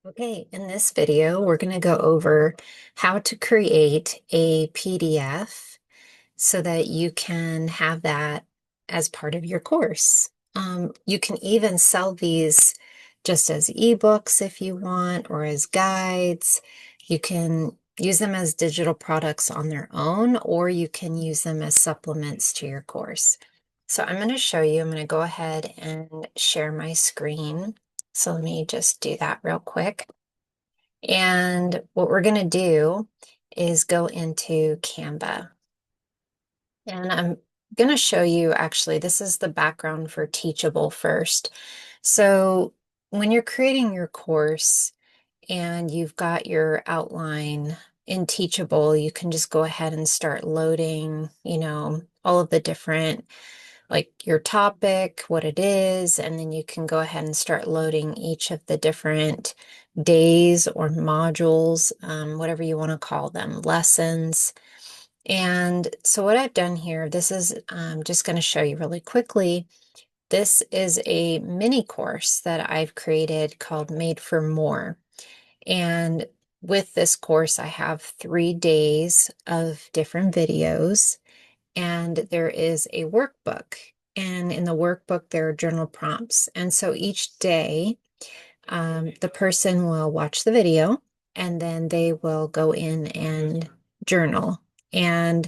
Okay, in this video, we're going to go over how to create a PDF so that you can have that as part of your course. You can even sell these just as ebooks if you want, or as guides. You can use them as digital products on their own, or you can use them as supplements to your course. So I'm going to show you, I'm going to go ahead and share my screen. So let me just do that real quick. And what we're going to do is go into Canva. And I'm going to show you, actually, this is the background for Teachable first. So when you're creating your course and you've got your outline in Teachable, you can just go ahead and start loading, all of the different, like your topic, what it is, and then you can go ahead and start loading each of the different days or modules, whatever you want to call them, lessons. And so what I've done here, this is just going to show you really quickly. This is a mini course that I've created called Made for More. And with this course, I have 3 days of different videos, and there is a workbook. And in the workbook, there are journal prompts. And so each day, the person will watch the video and then they will go in and journal. And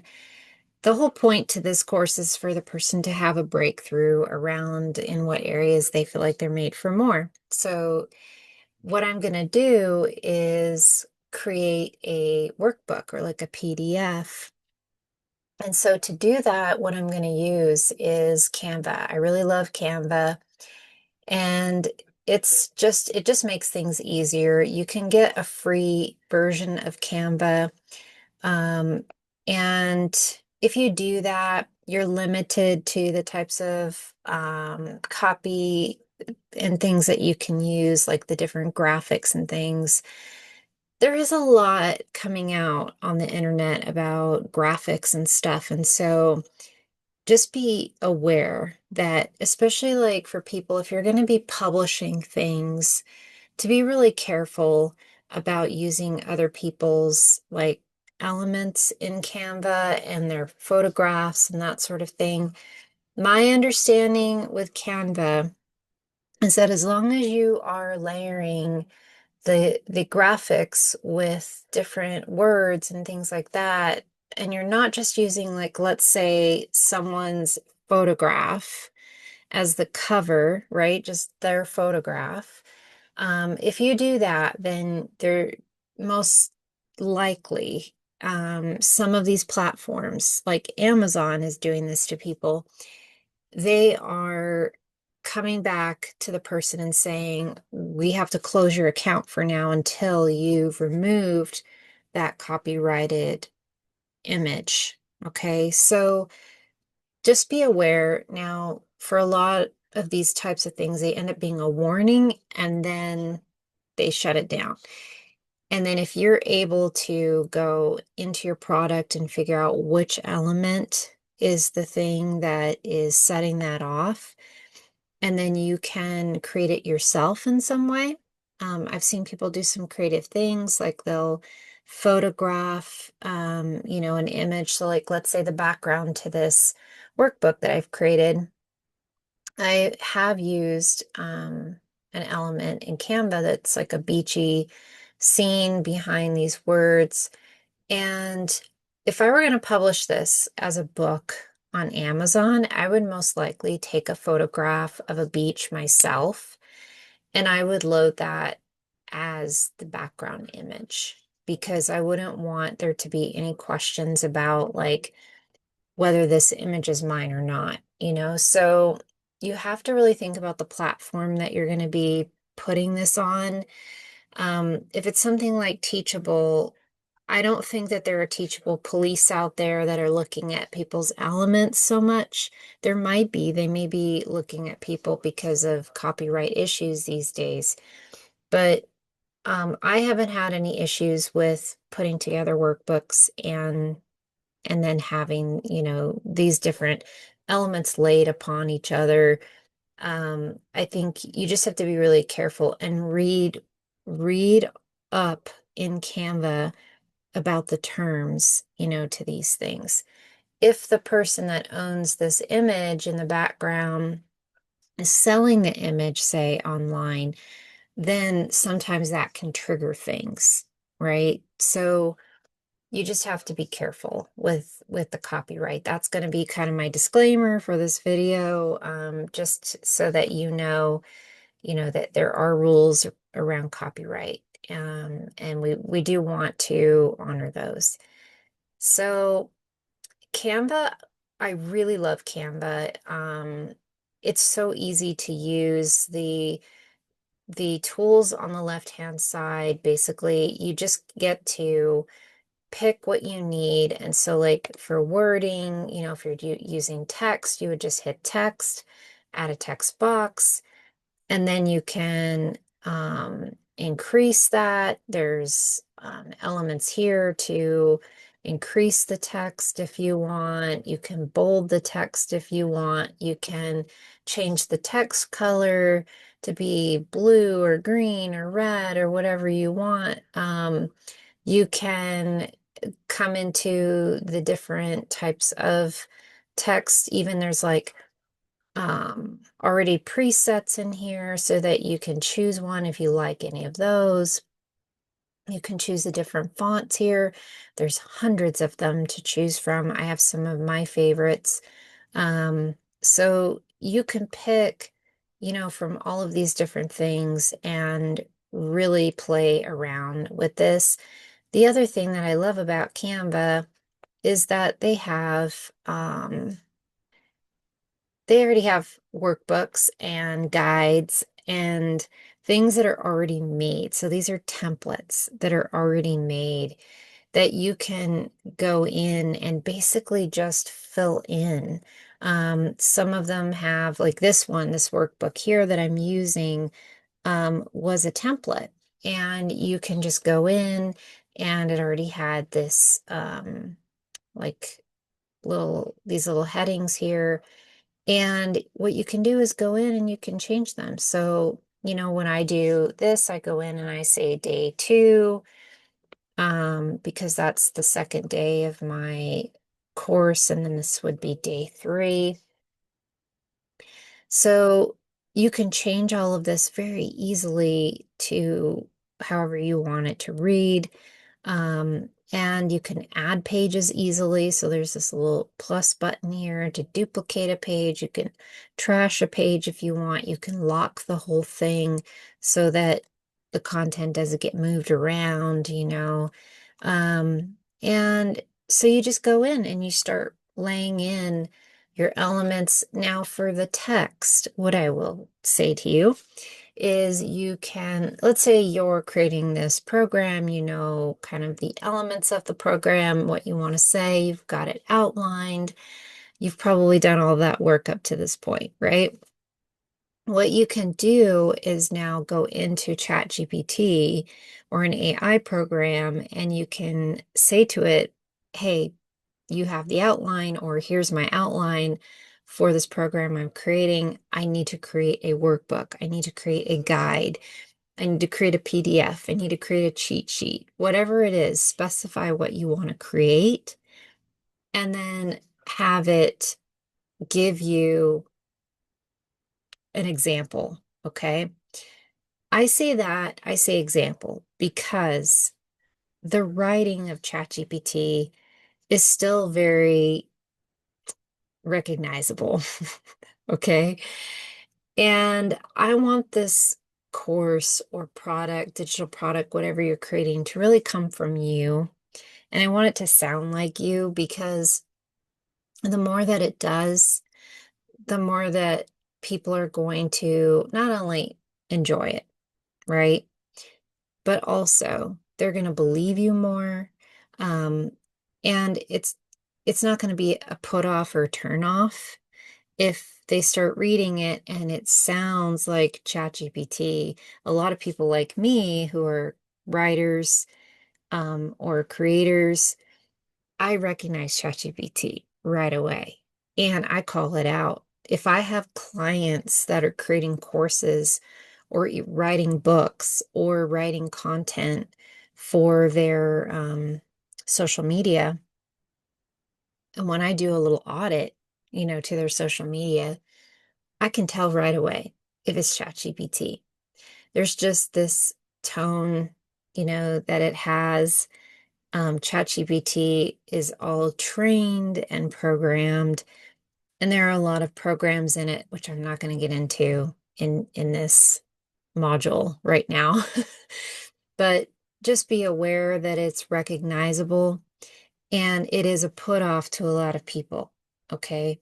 the whole point to this course is for the person to have a breakthrough around in what areas they feel like they're made for more. So what I'm going to do is create a workbook or like a PDF. And so to do that, what I'm going to use is Canva. I really love Canva, and it just makes things easier. You can get a free version of Canva. Um, and if you do that, you're limited to the types of copy and things that you can use, like the different graphics and things. There is a lot coming out on the internet about graphics and stuff. And so just be aware that, especially like for people, if you're going to be publishing things, to be really careful about using other people's like elements in Canva and their photographs and that sort of thing. My understanding with Canva is that as long as you are layering the graphics with different words and things like that, and you're not just using, like, let's say someone's photograph as the cover, right? Just their photograph. If you do that, then they're most likely, some of these platforms, like Amazon is doing this to people, they are coming back to the person and saying, we have to close your account for now until you've removed that copyrighted image. Okay, so just be aware now, for a lot of these types of things, they end up being a warning and then they shut it down. And then if you're able to go into your product and figure out which element is the thing that is setting that off, and then you can create it yourself in some way. I've seen people do some creative things, like they'll photograph, an image. So like, let's say the background to this workbook that I've created, I have used an element in Canva that's like a beachy scene behind these words. And if I were going to publish this as a book on Amazon, I would most likely take a photograph of a beach myself, and I would load that as the background image, because I wouldn't want there to be any questions about like whether this image is mine or not, you know? So you have to really think about the platform that you're going to be putting this on. If it's something like Teachable, I don't think that there are Teachable police out there that are looking at people's elements so much. There might be, they may be looking at people because of copyright issues these days. But I haven't had any issues with putting together workbooks and then having, these different elements laid upon each other. I think you just have to be really careful and read read up in Canva about the terms, to these things. If the person that owns this image in the background is selling the image, say online, then sometimes that can trigger things, right? So you just have to be careful with the copyright. That's going to be kind of my disclaimer for this video, just so that that there are rules around copyright, and we do want to honor those. So Canva, I really love Canva. It's so easy to use. The tools on the left-hand side, basically, you just get to pick what you need. And so like for wording, if you're using text, you would just hit text, add a text box, and then you can increase that. There's elements here to increase the text if you want. You can bold the text if you want. You can change the text color to be blue or green or red or whatever you want. You can come into the different types of text. Even there's like already presets in here so that you can choose one if you like any of those. You can choose the different fonts here. There's hundreds of them to choose from. I have some of my favorites. So you can pick, from all of these different things and really play around with this. The other thing that I love about Canva is that they already have workbooks and guides and things that are already made. So these are templates that are already made that you can go in and basically just fill in. Some of them have, like this one, this workbook here that I'm using, was a template. And you can just go in, and it already had this, like these little headings here. And what you can do is go in and you can change them. So, when I do this, I go in and I say day 2, because that's the second day of my course, and then this would be day 3. So you can change all of this very easily to however you want it to read. And you can add pages easily. So there's this little plus button here to duplicate a page. You can trash a page if you want. You can lock the whole thing so that the content doesn't get moved around. And so you just go in and you start laying in your elements. Now for the text, what I will say to you is you can, let's say you're creating this program, kind of the elements of the program, what you want to say, you've got it outlined. You've probably done all that work up to this point, right? What you can do is now go into ChatGPT or an AI program, and you can say to it, hey, you have the outline, or here's my outline for this program I'm creating. I need to create a workbook. I need to create a guide. I need to create a PDF. I need to create a cheat sheet. Whatever it is, specify what you want to create, and then have it give you an example. Okay. I say example because the writing of ChatGPT is still very recognizable. Okay. And I want this course or product, digital product, whatever you're creating, to really come from you. And I want it to sound like you, because the more that it does, the more that people are going to not only enjoy it, right? But also they're going to believe you more. Um, and it's not going to be a put off or turn off if they start reading it and it sounds like ChatGPT. A lot of people like me who are writers, or creators, I recognize ChatGPT right away and I call it out. If I have clients that are creating courses or writing books or writing content for their social media. And when I do a little audit, to their social media, I can tell right away if it's ChatGPT. There's just this tone, that it has. ChatGPT is all trained and programmed, and there are a lot of programs in it, which I'm not going to get into in this module right now. But just be aware that it's recognizable and it is a put off to a lot of people, okay?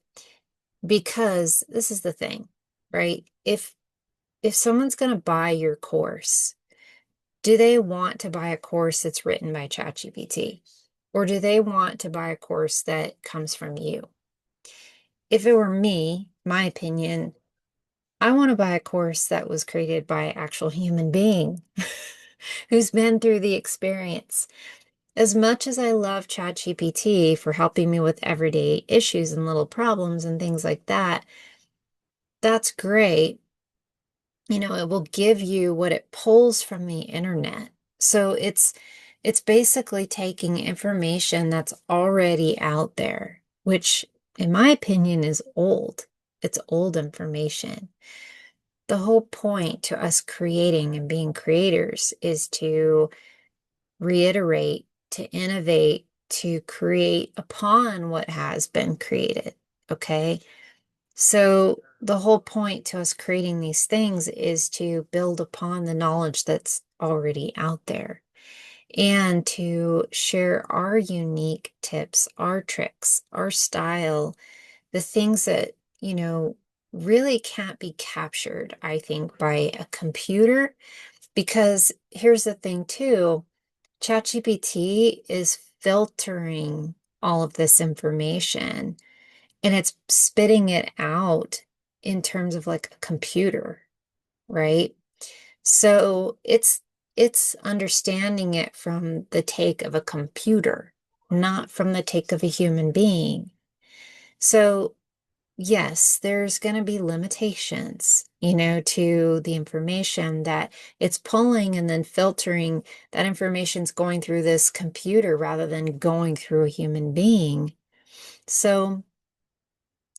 Because this is the thing, right? If someone's going to buy your course, do they want to buy a course that's written by ChatGPT? Or do they want to buy a course that comes from you? If it were me, my opinion, I want to buy a course that was created by an actual human being who's been through the experience. As much as I love ChatGPT for helping me with everyday issues and little problems and things like that, that's great. It will give you what it pulls from the internet. So it's basically taking information that's already out there, which in my opinion is old. It's old information. The whole point to us creating and being creators is to reiterate, to innovate, to create upon what has been created. Okay. So the whole point to us creating these things is to build upon the knowledge that's already out there and to share our unique tips, our tricks, our style, the things that, really can't be captured, I think, by a computer. Because here's the thing too, ChatGPT is filtering all of this information and it's spitting it out in terms of like a computer, right? So it's understanding it from the take of a computer, not from the take of a human being. So yes, there's going to be limitations, to the information that it's pulling and then filtering. That information's going through this computer rather than going through a human being. So,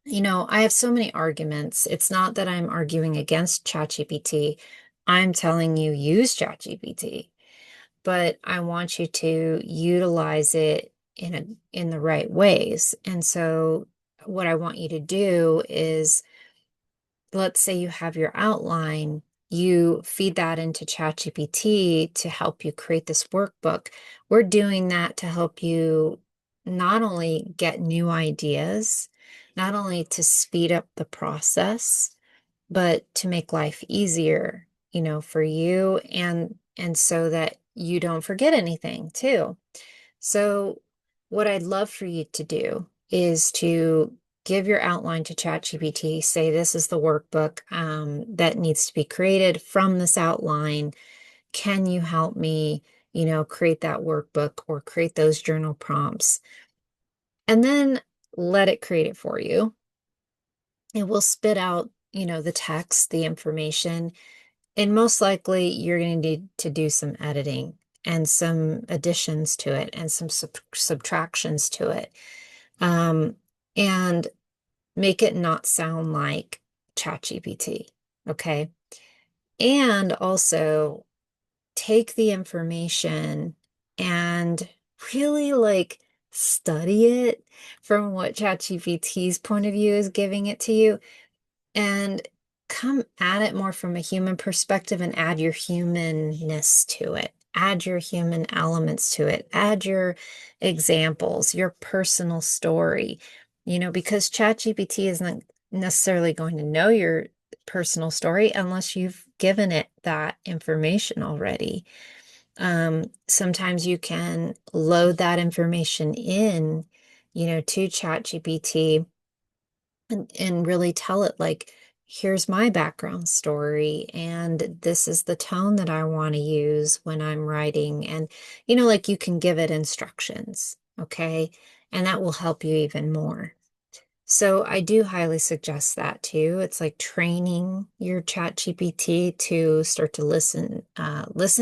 I have so many arguments. It's not that I'm arguing against ChatGPT. I'm telling you, use ChatGPT, but I want you to utilize it in the right ways. And so what I want you to do is, let's say you have your outline, you feed that into ChatGPT to help you create this workbook. We're doing that to help you not only get new ideas, not only to speed up the process, but to make life easier, for you and so that you don't forget anything too. So what I'd love for you to do is to give your outline to ChatGPT, say this is the workbook that needs to be created from this outline. Can you help me, create that workbook or create those journal prompts? And then let it create it for you. It will spit out, the text, the information, and most likely you're going to need to do some editing and some additions to it and some subtractions to it. And make it not sound like ChatGPT. Okay. And also take the information and really like study it from what ChatGPT's point of view is giving it to you and come at it more from a human perspective and add your humanness to it. Add your human elements to it. Add your examples, your personal story, because ChatGPT isn't necessarily going to know your personal story unless you've given it that information already. Sometimes you can load that information in, to ChatGPT and really tell it like, here's my background story, and this is the tone that I want to use when I'm writing. And, like you can give it instructions, okay? And that will help you even more. So I do highly suggest that too. It's like training your chat GPT to start to listen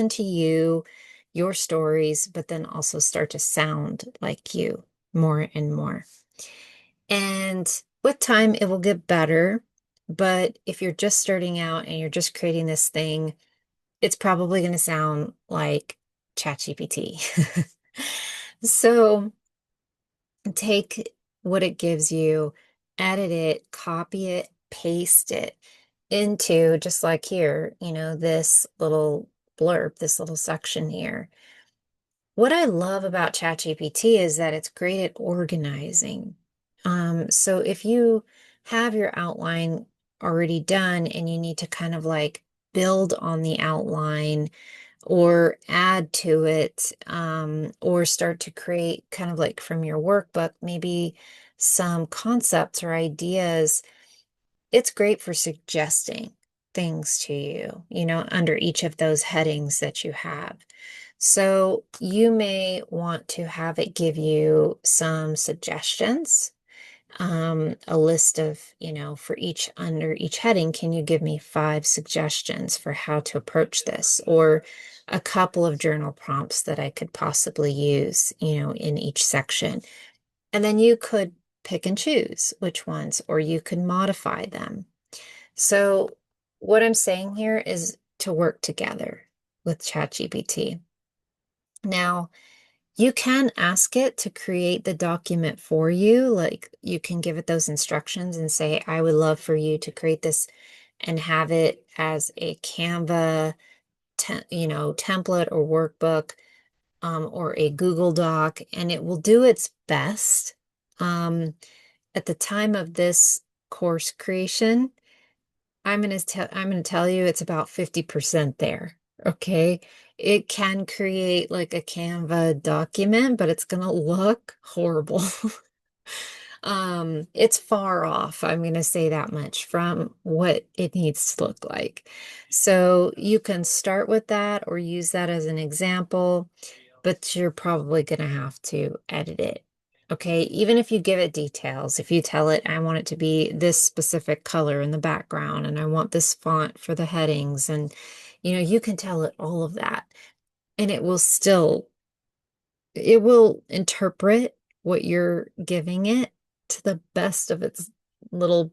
to you, your stories, but then also start to sound like you more and more. And with time, it will get better. But if you're just starting out and you're just creating this thing, it's probably going to sound like ChatGPT. So take what it gives you, edit it, copy it, paste it into just like here, this little blurb, this little section here. What I love about ChatGPT is that it's great at organizing. So if you have your outline already done and you need to kind of like build on the outline or add to it, or start to create kind of like from your workbook, maybe some concepts or ideas, it's great for suggesting things to you, under each of those headings that you have. So you may want to have it give you some suggestions, a list of, for each under each heading, can you give me 5 suggestions for how to approach this? Or a couple of journal prompts that I could possibly use, in each section. And then you could pick and choose which ones, or you could modify them. So what I'm saying here is to work together with ChatGPT. Now, you can ask it to create the document for you. Like you can give it those instructions and say, I would love for you to create this and have it as a Canva, template or workbook, or a Google Doc, and it will do its best. Um, at the time of this course creation, I'm going to tell you it's about 50% there. Okay. It can create like a Canva document, but it's going to look horrible. It's far off, I'm going to say that much from what it needs to look like. So you can start with that or use that as an example, but you're probably going to have to edit it. Okay, even if you give it details, if you tell it, I want it to be this specific color in the background and I want this font for the headings, and you can tell it all of that, and it will interpret what you're giving it to the best of its little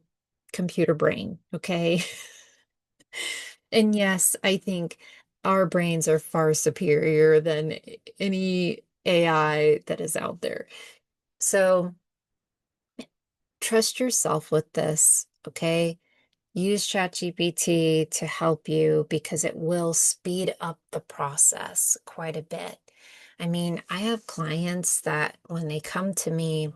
computer brain. Okay. And yes, I think our brains are far superior than any AI that is out there. So trust yourself with this, okay? Use ChatGPT to help you because it will speed up the process quite a bit. I mean, I have clients that when they come to me,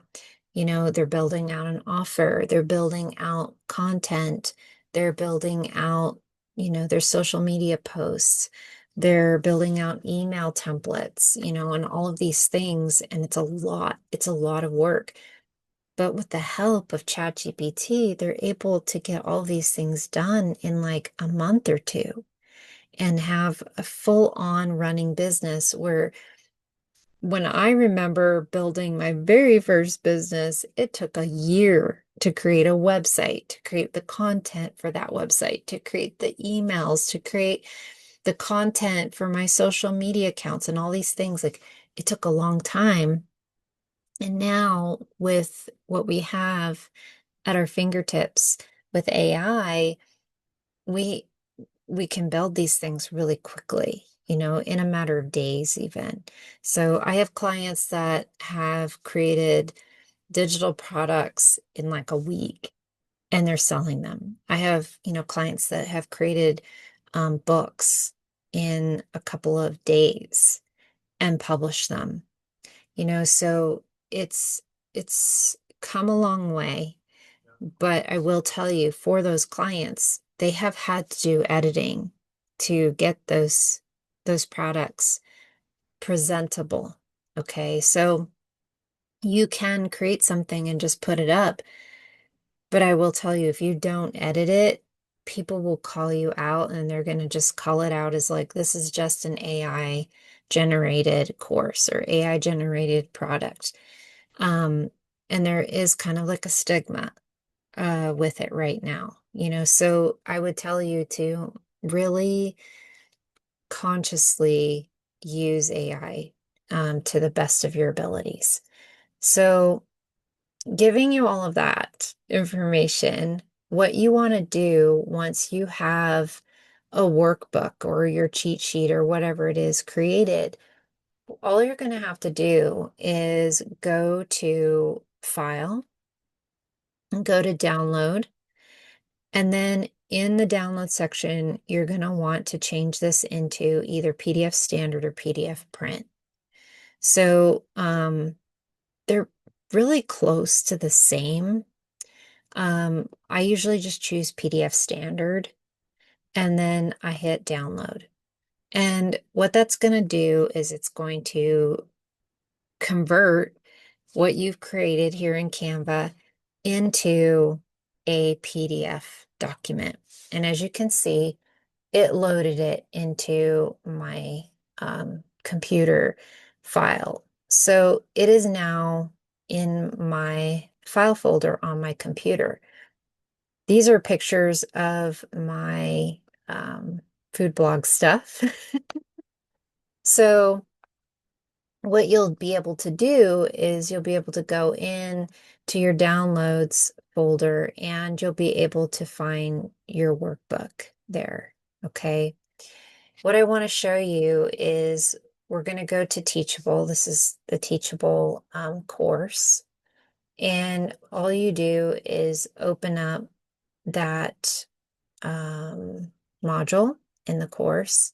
they're building out an offer, they're building out content, they're building out, their social media posts, they're building out email templates, and all of these things. And it's a lot of work. But with the help of ChatGPT, they're able to get all these things done in like a month or two and have a full-on running business where when I remember building my very first business, it took a year to create a website, to create the content for that website, to create the emails, to create the content for my social media accounts and all these things. Like it took a long time. And now with what we have at our fingertips with AI, we we can build these things really quickly, in a matter of days even. So I have clients that have created digital products in like a week and they're selling them. I have, clients that have created books in a couple of days and published them, so it's it's come a long way. But I will tell you, for those clients, they have had to do editing to get those products presentable. Okay, so you can create something and just put it up, but I will tell you, if you don't edit it, people will call you out and they're going to just call it out as like, this is just an AI generated course or AI generated product. And there is kind of like a stigma with it right now, so I would tell you to really consciously use AI to the best of your abilities. So, giving you all of that information, what you want to do once you have a workbook or your cheat sheet or whatever it is created, all you're going to have to do is go to File and go to Download. And then in the download section, you're going to want to change this into either PDF standard or PDF print. So they're really close to the same. I usually just choose PDF standard and then I hit download. And what that's going to do is it's going to convert what you've created here in Canva into a PDF document. And as you can see, it loaded it into my computer file. So it is now in my file folder on my computer. These are pictures of my food blog stuff. So what you'll be able to do is you'll be able to go in to your downloads folder and you'll be able to find your workbook there. Okay. What I want to show you is we're going to go to Teachable. This is the Teachable course. And all you do is open up that module in the course.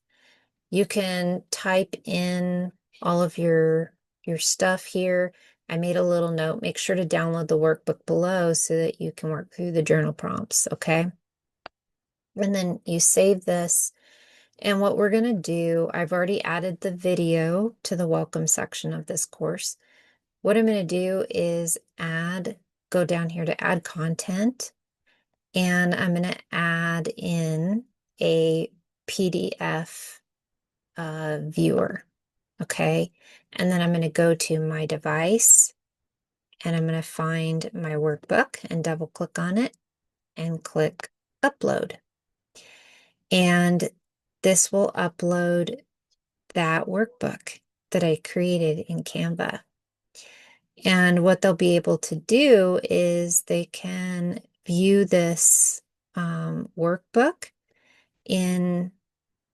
You can type in all of your stuff here. I made a little note. Make sure to download the workbook below so that you can work through the journal prompts, okay? And then you save this. And what we're going to do, I've already added the video to the welcome section of this course. What I'm going to do is go down here to add content, and I'm going to add in a PDF viewer, okay? And then I'm going to go to my device, and I'm going to find my workbook and double click on it and click upload. And this will upload that workbook that I created in Canva. And what they'll be able to do is they can view this workbook in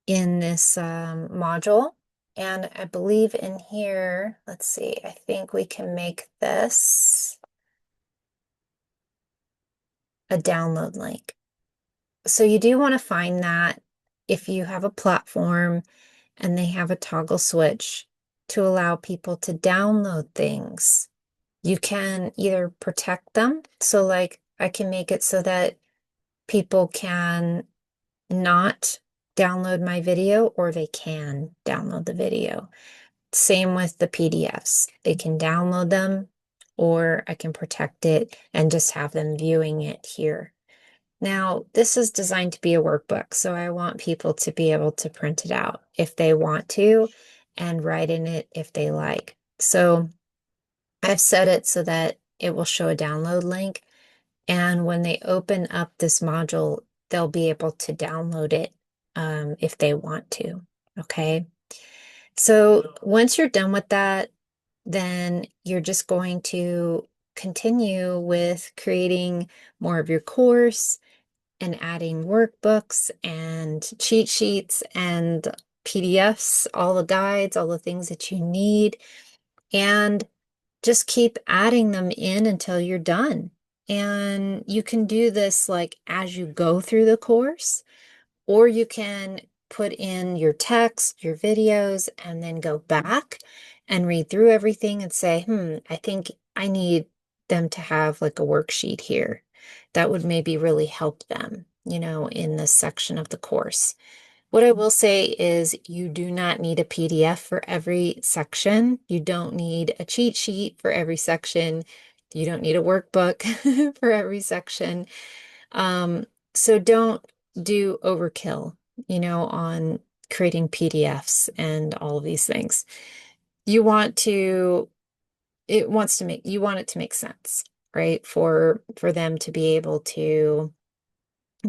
this module. And I believe in here, let's see, I think we can make this a download link. So you do want to find that if you have a platform and they have a toggle switch to allow people to download things, you can either protect them. So like I can make it so that people can not download my video or they can download the video. Same with the PDFs. They can download them or I can protect it and just have them viewing it here. Now, this is designed to be a workbook, so I want people to be able to print it out if they want to and write in it if they like. So I've set it so that it will show a download link, and when they open up this module, they'll be able to download it if they want to, okay? So once you're done with that, then you're just going to continue with creating more of your course and adding workbooks and cheat sheets and PDFs, all the guides, all the things that you need, and just keep adding them in until you're done. And you can do this like as you go through the course, or you can put in your text, your videos, and then go back and read through everything and say, I think I need them to have like a worksheet here. That would maybe really help them, in this section of the course. What I will say is you do not need a PDF for every section. You don't need a cheat sheet for every section. You don't need a workbook for every section. So don't do overkill, on creating PDFs and all of these things. You want to it wants to make, you want it to make sense, right? For them to be able to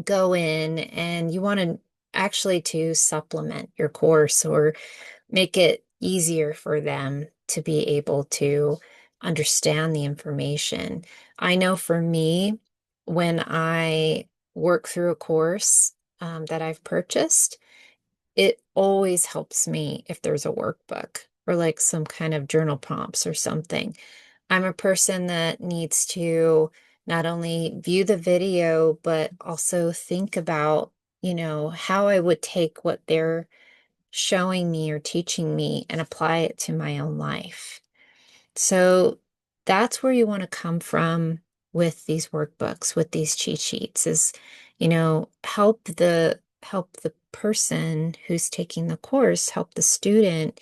go in, and you want to actually to supplement your course or make it easier for them to be able to understand the information. I know for me, when I work through a course that I've purchased, it always helps me if there's a workbook or like some kind of journal prompts or something. I'm a person that needs to not only view the video, but also think about, how I would take what they're showing me or teaching me and apply it to my own life. So that's where you want to come from with these workbooks, with these cheat sheets is, help the person who's taking the course, help the student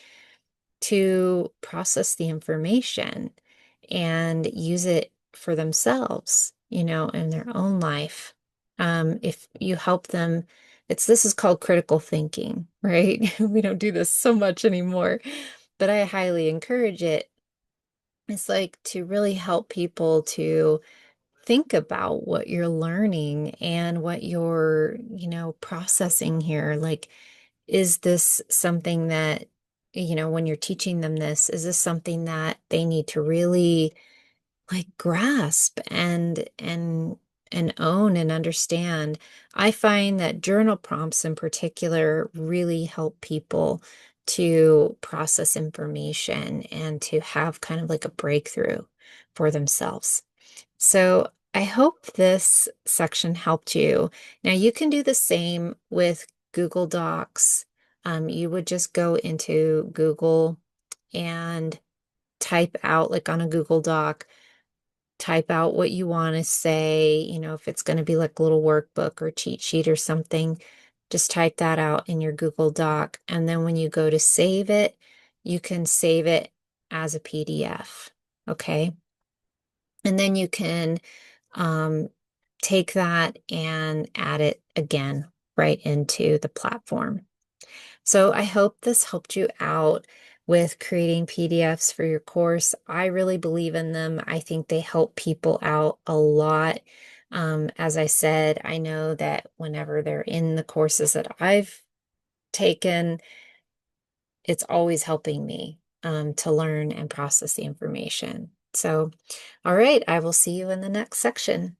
to process the information and use it for themselves, in their own life. If you help them, this is called critical thinking, right? We don't do this so much anymore, but I highly encourage it. It's like to really help people to think about what you're learning and what you're, processing here. Like, is this something that, when you're teaching them this, is this something that they need to really like grasp and own and understand? I find that journal prompts in particular really help people to process information and to have kind of like a breakthrough for themselves. So I hope this section helped you. Now you can do the same with Google Docs. You would just go into Google and type out, like on a Google Doc, type out what you want to say. If it's going to be like a little workbook or cheat sheet or something, just type that out in your Google Doc. And then when you go to save it, you can save it as a PDF. Okay. And then you can um, take that and add it again right into the platform. So I hope this helped you out with creating PDFs for your course. I really believe in them. I think they help people out a lot. As I said, I know that whenever they're in the courses that I've taken, it's always helping me to learn and process the information. So, all right, I will see you in the next section.